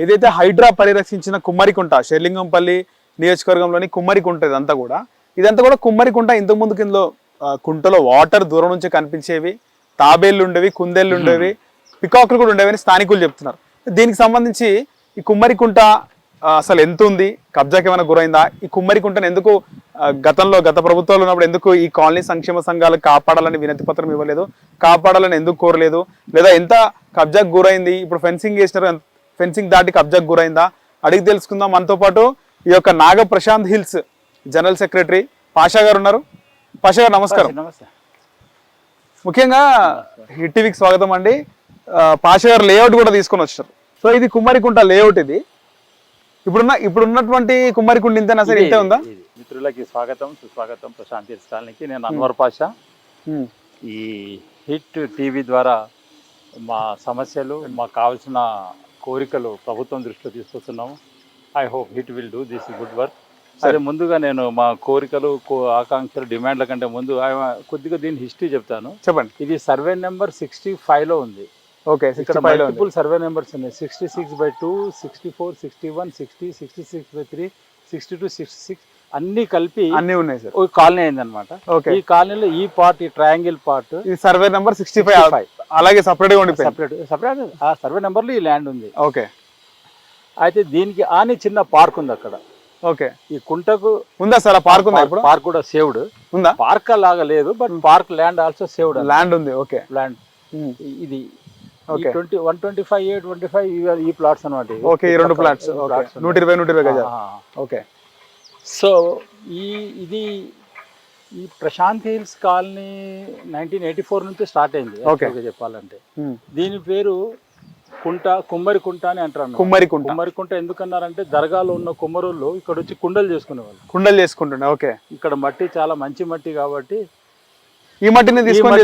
ఏదైతే హైడ్రా పరిరక్షించిన కుమ్మరికుంట షెర్లింగంపల్లి నియోజకవర్గంలోని కుమ్మరికుంట ఇదంతా కూడా కుమ్మరికుంట. ఇంతకు ముందు కింద కుంటలో వాటర్ దూరం నుంచి కనిపించేవి, తాబేళ్లు ఉండేవి, కుందేళ్లు ఉండేవి, పికాకులు కూడా ఉండేవి అని స్థానికులు చెప్తున్నారు. దీనికి సంబంధించి ఈ కుమ్మరికుంట అసలు ఎంత ఉంది, కబ్జాకి ఏమైనా గురైందా, ఈ కుమ్మరికుంటను ఎందుకు గత ప్రభుత్వాలు ఉన్నప్పుడు ఎందుకు ఈ కాలనీ సంక్షేమ సంఘాలు కాపాడాలని వినతి పత్రం ఇవ్వలేదు, కాపాడాలని ఎందుకు కోరలేదు, లేదా ఎంత కబ్జాకు గురైంది, ఇప్పుడు ఫెన్సింగ్ వేసినారు, ఫెన్సింగ్ దాటి కబ్జాకు గురైందా అడిగి తెలుసుకుందాం. మనతో పాటు ఈ యొక్క Naga Prashanth hills general secretary Pasha గారు ఉన్నారు. పాషా గారు నమస్కారం. ముఖ్యంగా హిట్ టీవీకి స్వాగతం అండి. పాషా గారు లేఅవుట్ కూడా తీసుకొని వచ్చారు. సో ఇది కుమ్మరికుంట లేఅవుట్. ఇది ఇప్పుడున్నటువంటి కుమ్మరికుంట ఇంతేనా సార్, ఇంతే ఉందా? మిత్రులకి స్వాగతం, సుస్వాగతం. ప్రశాంత్ హిల్స్ కాలనీకి నేను అన్వర్ పాషా. ఈ హిట్ టీవీ ద్వారా మా సమస్యలు, మాకు కావాల్సిన కోరికలు ప్రభుత్వం దృష్టిలో తీసుకొస్తున్నాము. I hope it will do this good work. సరే, ముందుగా నేను మా కోరికలు, ఆకాంక్షలు, డిమాండ్ల కంటే ముందు కొద్దిగా దీని హిస్టరీ చెప్తాను. చెప్పండి. ఇది సర్వే నెంబర్ 65లో ఉంది. ఓకే, ఇక్కడ మల్టిపుల్ సర్వే నెంబర్స్ ఉన్నాయి. 66/2, 64, 61, 60, 66/3, 62, 66 అన్ని కలిపి అన్ని ఉన్నాయి సార్. ఒక కాలనీ అయింది అనమాట. ఈ కాలనీలో ఈ పార్ట్, ఈ ట్రయాంగిల్ పార్ట్, ఈ సర్వే నెంబర్ 65 అలాగే సపరేట్ ఆ సర్వే నెంబర్లో ఈ ల్యాండ్ ఉంది. ఓకే. అయితే దీనికి ఆని చిన్న పార్క్ ఉంది అక్కడ. ఓకే. ఈ కుంటకు ఉందా సార్ పార్క్? ఉందా? పార్క్ కూడా సేవ్డ్ ఉందా? పార్క్ లాగా లేదు, but park land also saved land ఉంది. ఓకే. ల్యాండ్ ఇది 125 ఈ ప్లాట్స్ అనమాట. ఓకే, ఈ రెండు ప్లాట్స్ 120 గజాలు. ఓకే. సో ఇది ఈ ప్రశాంత్ హిల్స్ కాలనీ 1984 నుంచి స్టార్ట్ అయింది. ఓకే చెప్పాలంటే దీని పేరు కుమ్మరికుంట అని అంటారు. కుమ్మరికుంట ఎందుకన్నారంటే దర్గాలో ఉన్న కుమ్మరులు ఇక్కడ వచ్చి కుండలు చేసుకునేవాళ్ళు. ఓకే. ఇక్కడ మట్టి చాలా మంచి మట్టి కాబట్టి ఈ మట్టిని తీసుకొని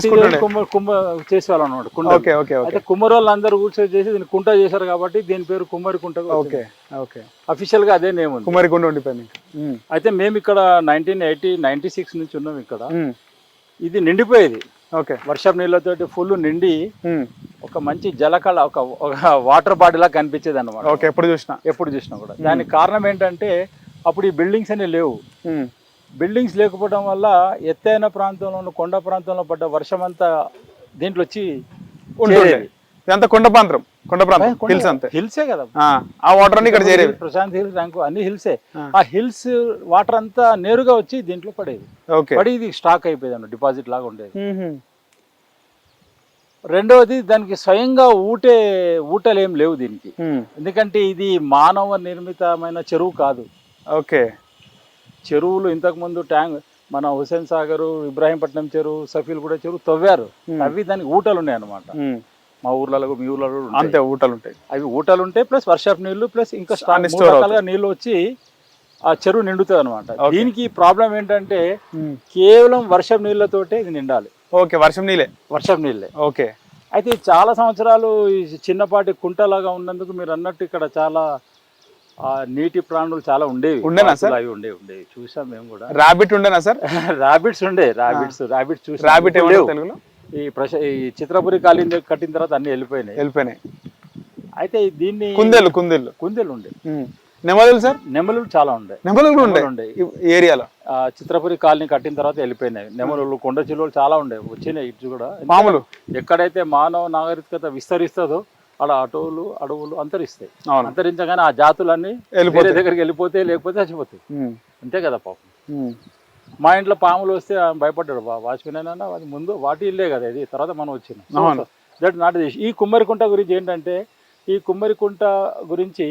చేసేవాళ్ళు అనమాట. అయితే కుమ్మరోళ్ళు అందరూ కూర్చొని చేసి దీన్ని కుంట చేశారు కాబట్టి దీని పేరు కుమ్మరికుంట. అఫీషియల్ గా అదే నేమ్ ఉంది, కుమ్మరికుంట ఉండిపోయింది. అయితే మేము ఇక్కడ 1996 నుంచి ఉన్నాం ఇక్కడ. ఇది నిండిపోయేది. ఓకే. వర్షం నీళ్ళతోటి ఫుల్ నిండి ఒక మంచి జలకళ, ఒక వాటర్ బాడీ లాగా కనిపించేది అనమాట. ఓకే. ఎప్పుడు చూసినా కూడా. దానికి కారణం ఏంటంటే అప్పుడు ఈ బిల్డింగ్స్ అనేవి లేవు. బిల్డింగ్స్ లేకపోవడం వల్ల ఎత్తైన ప్రాంతంలో, కొండ ప్రాంతంలో పడ్డ వర్షం అంతా దీంట్లో వచ్చి కొండ ప్రాంతం హిల్స్ అంతే, హిల్సే కదా. ఆ వాటర్ అన్ని ఇక్కడ చేరేది. ప్రశాంత్ హిల్స్ ర్యాంకు అన్ని హిల్సే. ఆ హిల్స్ వాటర్ అంతా నేరుగా వచ్చి దీంట్లో పడేది. పడి ఇది స్టాక్ అయిపోయేది అన్న, డిపాజిట్ లాగా ఉండేది. రెండవది దానికి స్వయంగా ఊటలు ఏం లేవు దీనికి, ఎందుకంటే ఇది మానవ నిర్మితమైన చెరువు కాదు. ఓకే. చెరువులు ఇంతకుముందు మన హుసేన్ సాగర్, ఇబ్రాహీంపట్నం చెరువు, సఫీల్గూడ చెరువు తవ్వారు. తవ్వి దానికి ఊటలు ఉన్నాయి అనమాట. మా ఊర్లలో, మీ ఊర్లలో అంతే ఊటలు ఉంటాయి. అవి ఊటలు ఉంటాయి, ప్లస్ వర్షపు నీళ్లు, ప్లస్ ఇంకా రకాలుగా నీళ్లు వచ్చి ఆ చెరువు నిండుతుంది అనమాట. దీనికి ప్రాబ్లం ఏంటంటే కేవలం వర్షపు నీళ్లతోటే ఇది నిండాలి. ఓకే. వర్షం నీళ్ళే. ఓకే. అయితే చాలా సంవత్సరాలు చిన్నపాటి కుంటలాగా ఉన్నందుకు మీరు అన్నట్టు ఇక్కడ చాలా నీటి ప్రాణులు చాలా ఉండేవి. ఉండేనా సార్? అవి ఉండేవి చూసాం మేము కూడా. రాబిట్ ఉండేనా సార్? రాబిట్స్ చూసి. రాబిట్ తెలుగులో ఈ చిత్రపురి కాలనీ కట్టిన తర్వాత అన్ని వెళ్ళిపోయినాయి. అయితే దీన్ని కుందేలు ఉండే. నెమలు సార్? నెమలు చాలా ఉండే. ఏరియాలో చిత్రపురి కాలనీ కట్టిన తర్వాత వెళ్ళిపోయినాయి. నెమలు, కొండ చిలువలు చాలా ఉండే, వచ్చినాయి. ఇటు కూడా పాములు. ఎక్కడైతే మానవ నాగరికత విస్తరిస్తుందో అలా అడవులు అంతరిస్తాయి. అంతరించగానే ఆ జాతులన్నీ వేరే దగ్గరికి వెళ్ళిపోతే, లేకపోతే చచ్చిపోతాయి. అంతే కదా పాపం. మా ఇంట్లో పాములు వస్తే భయపడ్డాడు వాచ్మెన్ అయినా. అది ముందు వాటి ఇల్లే కదా ఇది, తర్వాత మనం వచ్చినాం. That not this. ఈ కుమ్మరికుంట గురించి ఏంటంటే, ఈ కుమ్మరికుంట గురించి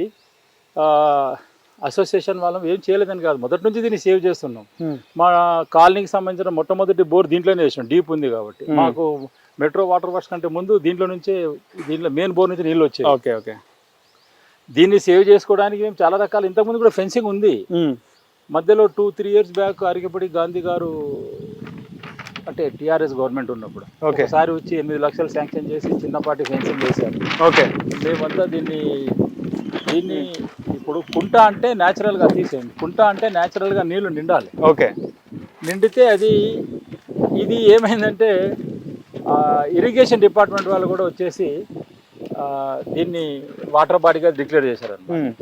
అసోసియేషన్ వాళ్ళం ఏం చేయలేదని కాదు, మొదటి నుంచి దీన్ని సేవ్ చేస్తున్నాం. మా కాలనీకి సంబంధించిన మొట్టమొదటి బోర్ దీంట్లోనే వేసినాం, డీప్ ఉంది కాబట్టి. మాకు మెట్రో వాటర్ వర్క్స్ కంటే ముందు దీంట్లో మెయిన్ బోర్ నుంచి నీళ్ళు వచ్చాయి. ఓకే. దీన్ని సేవ్ చేసుకోవడానికి మేము చాలా రకాల, ఇంతకుముందు కూడా ఫెన్సింగ్ ఉంది. మధ్యలో 2-3 years బ్యాక్ అరికపడి గాంధీ గారు, అంటే టీఆర్ఎస్ గవర్నమెంట్ ఉన్నప్పుడు ఒకసారి వచ్చి 8 లక్షలు శాంక్షన్ చేసి చిన్నపాటి ఫెన్సింగ్ చేశారు. ఓకే. మేమంతా దీన్ని ఇప్పుడు కుంట అంటే న్యాచురల్గా తీసేయండి. కుంట అంటే న్యాచురల్గా నీళ్లు నిండాలి. ఓకే. నిండితే ఇది ఏమైందంటే ఇరిగేషన్ డిపార్ట్మెంట్ వాళ్ళు కూడా వచ్చేసి దీన్ని వాటర్ బాడీగా డిక్లేర్ చేశారన్నమాట.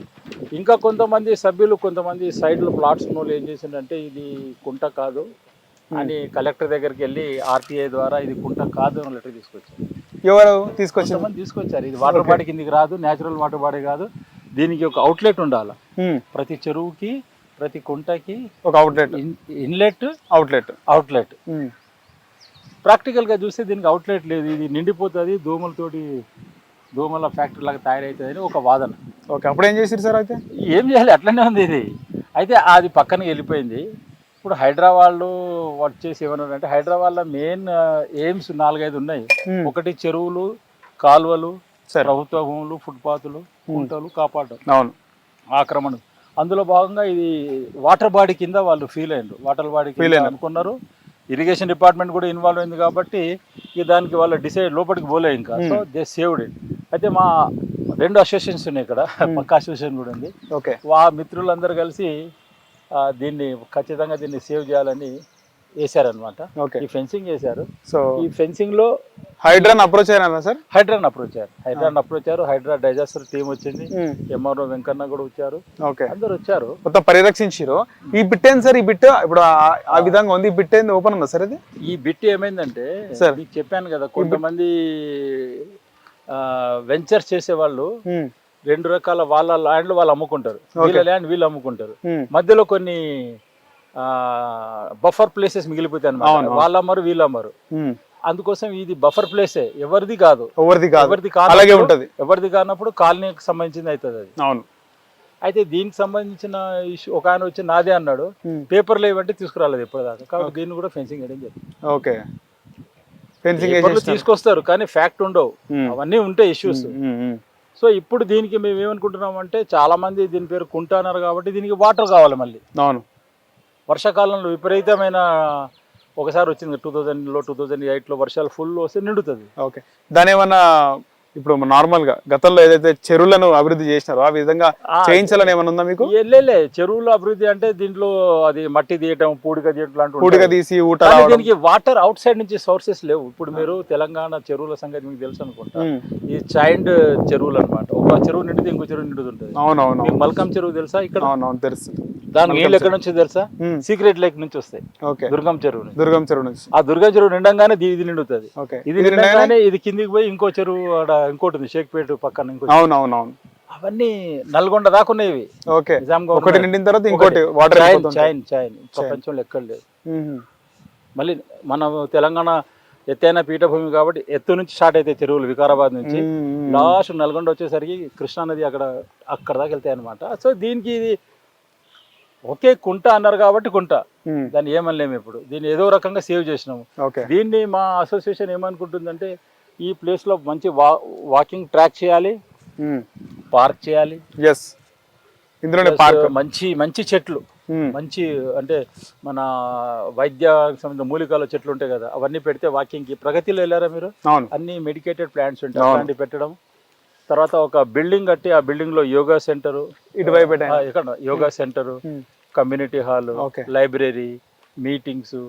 ఇంకా కొంతమంది సభ్యులు కొంతమంది సైడ్లో ప్లాట్స్ ఉన్న వాళ్ళు ఏం చేసిందంటే ఇది కుంట కాదు అని కలెక్టర్ దగ్గరికి వెళ్ళి ఆర్టీఐ ద్వారా ఇది కుంట కాదు అని లెటర్ తీసుకొచ్చారు. ఎవరు తీసుకొచ్చారు? కొంతమంది తీసుకొచ్చారు. ఇది వాటర్ బాడీ కిందికి రాదు, న్యాచురల్ వాటర్ బాడీ కాదు, దీనికి ఒక అవుట్లెట్ ఉండాలి. ప్రతి చెరువుకి ప్రతి కుంటకి ఒక అవుట్లెట్, ఇన్లెట్, అవుట్లెట్. ప్రాక్టికల్గా చూస్తే దీనికి అవుట్లెట్ లేదు, ఇది నిండిపోతుంది, దోమల ఫ్యాక్టరీ లాగా తయారవుతుంది అని ఒక వాదన. ఓకే, అప్పుడు ఏం చేశారు సార్? అయితే ఏం చేయాలి, అట్లనే ఉంది ఇది. అయితే అది పక్కన వెళ్ళిపోయింది. ఇప్పుడు హైదరాబాద్లో వచ్చేసి ఏమన్నారంటే హైదరాబాద్లో మెయిన్ ఎయిమ్స్ 4-5 ఉన్నాయి. ఒకటి చెరువులు, కాలువలు, ప్రభుత్వ భూములు, ఫుట్పాత్లు, కుంటలు కాపాడడం, అవును, ఆక్రమణ. అందులో భాగంగా ఇది వాటర్ బాడీ కింద వాళ్ళు ఫీల్ అయ్యారు. వాటర్ బాడీ కింద అనుకున్నారు. ఇరిగేషన్ డిపార్ట్మెంట్ కూడా ఇన్వాల్వ్ అయింది కాబట్టి దానికి వాళ్ళు డిసైడ్ లోపలికి పోలే ఇంకా. So they saved it. అయితే మా 2 అసోసియేషన్స్ ఉన్నాయి ఇక్కడ, పక్క అసోసియేషన్ కూడా ఉంది. ఓకే, ఆ మిత్రులందరూ కలిసి దీన్ని ఖచ్చితంగా దీన్ని సేవ్ చేయాలని వేసారనమాట. ఈ ఫెన్సింగ్ వేశారు. సో ఈ ఫెన్సింగ్ లో హైడ్రాన్ అప్రోచ్ అయ్యారా సార్? హైడ్రాన్ అప్రోచ్ అయ్యారు. హైడ్రా డైజాస్టర్ టీం వచ్చింది, ఎంఆర్ఓ వెంకన్న కూడా వచ్చారు, అందరు వచ్చారు, మొత్తం పరిరక్షించారు. ఈ బిట్ ఏంది సార్? ఈ బిట్ ఇప్పుడు ఆ విధంగా ఉంది, ఈ బిట్ ఏంది ఓపెన్ ఉందా సార్? ఇది ఈ బిట్ ఏమైందంటే మీకు చెప్పాను కదా, కొంతమంది వెంచర్స్ చేసే వాళ్ళు 2 రకాల వాళ్ళ ల్యాండ్లు వాళ్ళు అమ్ముకుంటారు, వీళ్ళ ల్యాండ్ వీళ్ళు అమ్ముకుంటారు. మధ్యలో కొన్ని బఫర్ ప్లేసెస్ మిగిలిపోతాయి అన్నమాట. వాళ్ళు అమ్మరు, వీళ్ళు అమ్మరు. అందుకోసం ఇది బఫర్ ప్లేసే, ఎవరిది కాదు. ఎవరిది కానప్పుడు కాలనీకి సంబంధించింది అవుతుంది అది. అవును. అయితే దీనికి సంబంధించిన ఇష్యూ ఒక ఆయన వచ్చి నాదే అన్నాడు, పేపర్లు ఏమంటే తీసుకురాలేదు ఇప్పటిదాకా. కాబట్టి దీన్ని కూడా ఫెన్సింగ్ వేయడం జరిగింది. ఓకే, ఫెన్సింగ్ తీసుకొస్తారు కానీ ఫ్యాక్ట్ ఉండవు, అవన్నీ ఉంటాయి ఇష్యూస్. సో ఇప్పుడు దీనికి మేము ఏమనుకుంటున్నాం అంటే చాలా మంది దీని పేరు కుంట అన్నారు కాబట్టి దీనికి వాటర్ కావాలి మళ్ళీ. అవును, వర్షాకాలంలో విపరీతమైన ఒకసారి వచ్చింది 2000లో 2008లో వర్షాలు ఫుల్ వస్తే నిండుతుంది. ఓకే, దాని ఏమన్నా ఇప్పుడు నార్మల్ గా గతంలో ఏదైతే చెరువులను అభివృద్ధి చేసినారో ఆ విధంగా చేయించాలని ఏమన్నా ఉందా మీకు? లే, చెరువుల అభివృద్ధి అంటే దీంట్లో అది మట్టి తీయటం, పూడిక తీయటం, పూడిక తీసి దీనికి వాటర్ అవుట్ సైడ్ నుంచి సోర్సెస్ లేవు. ఇప్పుడు మీరు తెలంగాణ చెరువుల సంగతి మీకు తెలుసు అనుకుంటా, ఈ చైల్డ్ చెరువులు అనమాట. ఒక చెరువు నిండితే ఇంకో చెరువు నిండుతుంటది. అవునవును. మీకు మల్కం చెరువు తెలుసా? ఇక్కడ తెలుసు. దాని నీళ్ళు ఎక్కడ నుంచి తెలుసా? సీక్రెట్ లేక్ నుంచి వస్తాయి. దుర్గం చెరువు నుంచి. ఆ దుర్గం చెరువు నిండంగానే ఇది నిండుతుంది. ఇది నిండంగానే ఇది కిందికి పోయి ఇంకో చెరువు ఇంకోటి ఉంది షేక్పేట పక్కన. ఇంకో అవునవును, అవన్నీ నల్గొండ దాకా ఉన్నాయి. ఒకటి నిండిన తర్వాత ఇంకోటి చైన్ ప్రపంచంలో ఎక్కడ లేదు. మళ్ళీ మన తెలంగాణ ఎత్తైన పీఠభూమి కాబట్టి ఎత్తు నుంచి స్టార్ట్ అవుతాయి చెరువులు, వికారాబాద్ నుంచి లాస్ట్ నల్గొండ వచ్చేసరికి కృష్ణానది అక్కడ దాకా వెళ్తాయి అనమాట. సో దీనికి ఇది ఒకే కుంట అన్నారు కాబట్టి కుంట, దాన్ని ఏమనలేము. ఇప్పుడు దీన్ని ఏదో రకంగా సేవ్ చేసినాము. దీన్ని మా అసోసియేషన్ ఏమనుకుంటుందంటే ఈ ప్లేస్ లో మంచి వాకింగ్ ట్రాక్ చేయాలి, పార్క్ చేయాలి, మంచి చెట్లు, మంచి అంటే మన వైద్య సంబంధించిన మూలికల చెట్లు ఉంటాయి కదా, అవన్నీ పెడితే వాకింగ్ కి. ప్రగతిలో వెళ్ళారా మీరు? అన్ని మెడికేటెడ్ ప్లాంట్స్ ఉంటాయి, అలాంటివి పెట్టడం. తర్వాత ఒక బిల్డింగ్ కట్టి ఆ బిల్డింగ్ లో యోగా సెంటర్, ఇక్కడ yoga centre, community hall, library, meetings,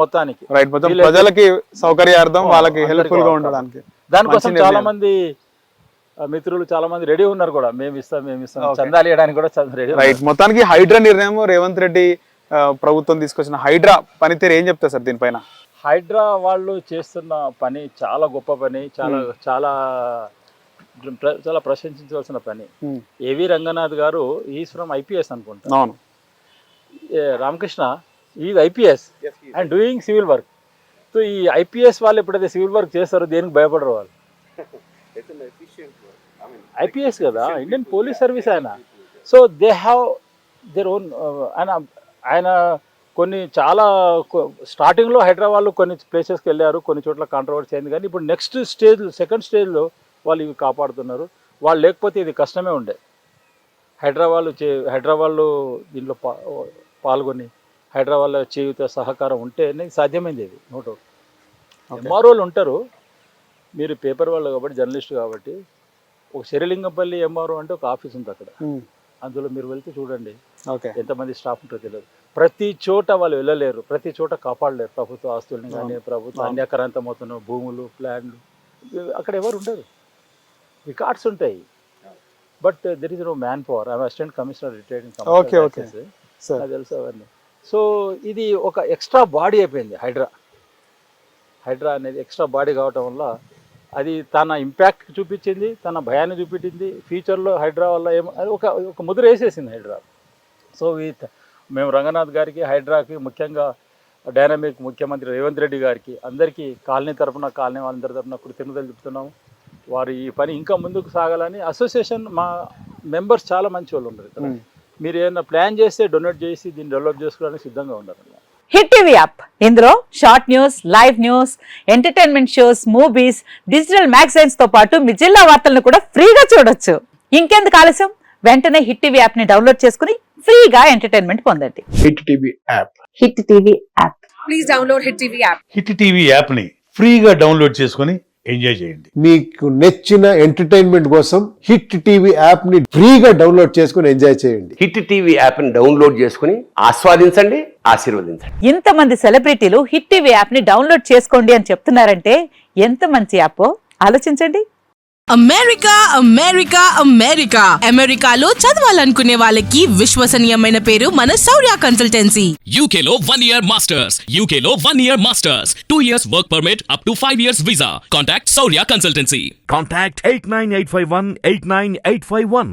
మొత్తానికి ప్రజలకి సౌకర్యార్థం, వాళ్ళకి హెల్ప్ఫుల్ గా ఉండడానికి. దానికోసం చాలా మంది మిత్రులు చాలా మంది రెడీ ఉన్నారు కూడా. మేము ఇస్తాం చందాలు ఇవ్వడానికి కూడా రెడీ. రైట్, మొత్తానికి హైడ్రా నిర్ణయం రేవంత్ రెడ్డి ప్రభుత్వం తీసుకొచ్చిన హైడ్రా పనితీరు ఏం చెప్తారు సార్ దీనిపైన? హైడ్రా వాళ్ళు చేస్తున్న పని చాలా గొప్ప పని, చాలా చాలా ప్రశంసించవలసిన పని. ఏవి రంగనాథ్ గారు ఈజ్ ఫ్రమ్ ఐపీఎస్ అనుకుంటా. అవును, Ramakrishna is IPS and doing civil work. So ఈ ఐపీఎస్ వాళ్ళు ఎప్పుడైతే సివిల్ వర్క్ చేస్తారో దేనికి భయపడరు వాళ్ళు. ఐపీఎస్ కదా, ఇండియన్ పోలీస్ సర్వీస్ ఆయన. So they have their own. ఆయన కొన్ని చాలా స్టార్టింగ్లో హైదరాబాద్లో కొన్ని ప్లేసెస్కి వెళ్ళారు, కొన్ని చోట్ల కాంట్రవర్సీ అయింది. కానీ ఇప్పుడు నెక్స్ట్ స్టేజ్, సెకండ్ స్టేజ్లో వాళ్ళు ఇవి కాపాడుతున్నారు. వాళ్ళు లేకపోతే ఇది కష్టమే ఉండే. హైదరాబాద్లో దీంట్లో పాల్గొని హైదరాబాద్లో చేయుత సహకారం ఉంటే సాధ్యమైంది. ఇది నో డౌట్. ఎంఆర్ఓలు ఉంటారు, మీరు పేపర్ వాళ్ళు కాబట్టి, జర్నలిస్ట్ కాబట్టి. ఒక శరిలింగంపల్లి ఎంఆర్ఓ అంటే ఒక ఆఫీస్ ఉంది అక్కడ, అందులో మీరు వెళ్తే చూడండి ఎంతమంది స్టాఫ్ ఉంటుందో తెలియదు. ప్రతి చోట వాళ్ళు వెళ్ళలేరు, ప్రతి చోట కాపాడలేరు ప్రభుత్వ ఆస్తుల్ని కానీ, ప్రభుత్వ అన్యాక్రాంతమవుతున్న భూములు, ప్లాన్లు. అక్కడ ఎవరు ఉండరు, రికార్డ్స్ ఉంటాయి, but there is no man power. I'm assistant commissioner retired నాకు తెలుసు అవన్నీ. సో ఇది ఒక ఎక్స్ట్రా బాడీ అయిపోయింది హైడ్రా అనేది ఎక్స్ట్రా బాడీ కావటం వల్ల అది తన ఇంపాక్ట్ చూపించింది, తన భయాన్ని చూపించింది. ఫ్యూచర్లో హైడ్రా వల్ల ఏమో అది ఒక ముద్ర వేసేసింది హైడ్రా. సో మేము రంగనాథ్ గారికి, హైడ్రాకి, ముఖ్యంగా డైనమిక్ ముఖ్యమంత్రి రేవంత్ రెడ్డి గారికి, అందరికీ కాలనీ వాళ్ళందరి తరఫున కృతజ్ఞతలు చెప్తున్నాము. వారు ఈ పని ఇంకా ముందుకు సాగాలని. అసోసియేషన్ మా మెంబర్స్ చాలా మంచి వాళ్ళు ఉన్నారు ఇక్కడ. మీరు ఏమైనా ప్లాన్ చేస్తే డొనేట్ చేసి దీన్ని డెవలప్ చేసుకోవడానికి సిద్ధంగా ఉన్నారు. హిట్ టీవీ యాప్, ఇందులో short news, live news, entertainment shows, movies, digital magazines తో పాటు మీ జిల్లా వార్తలను కూడా ఫ్రీగా చూడొచ్చు. ఇంకెందుకు ఆలస్యం, వెంటనే హిట్ టీవీ యాప్ ని డౌన్లోడ్ చేసుకుని ఫ్రీగా ఎంటర్టైన్మెంట్ పొందండి. Hit TV app. Hit TV app. Please download hit TV app. Hit TV app ని ఫ్రీగా డౌన్లోడ్ చేసుకుని ఎంజాయ్ చేయండి. మీకు నచ్చిన ఎంటర్టైన్మెంట్ కోసం హిట్ టీవీ యాప్ ని ఫ్రీగా డౌన్లోడ్ చేసుకుని ఎంజాయ్ చేయండి. హిట్ టీవీ యాప్ ని డౌన్లోడ్ చేసుకుని ఆస్వాదించండి, ఆశీర్వదించండి. ఇంతమంది సెలబ్రిటీలు హిట్ టీవీ యాప్ ని డౌన్లోడ్ చేసుకోండి అని చెప్తున్నారంటే ఎంత మంచి యాప్ ఆలోచించండి. అమెరికాలో చదవాలనుకునే వాళ్ళకి విశ్వసనీయమైన పేరు మన శౌర్య కన్సల్టెన్సీ. UK లో 1 year masters, UK లో 1 year masters, 2 years work permit up to 5 years visa. Contact Saurya Consultancy. Contact 89851 89851.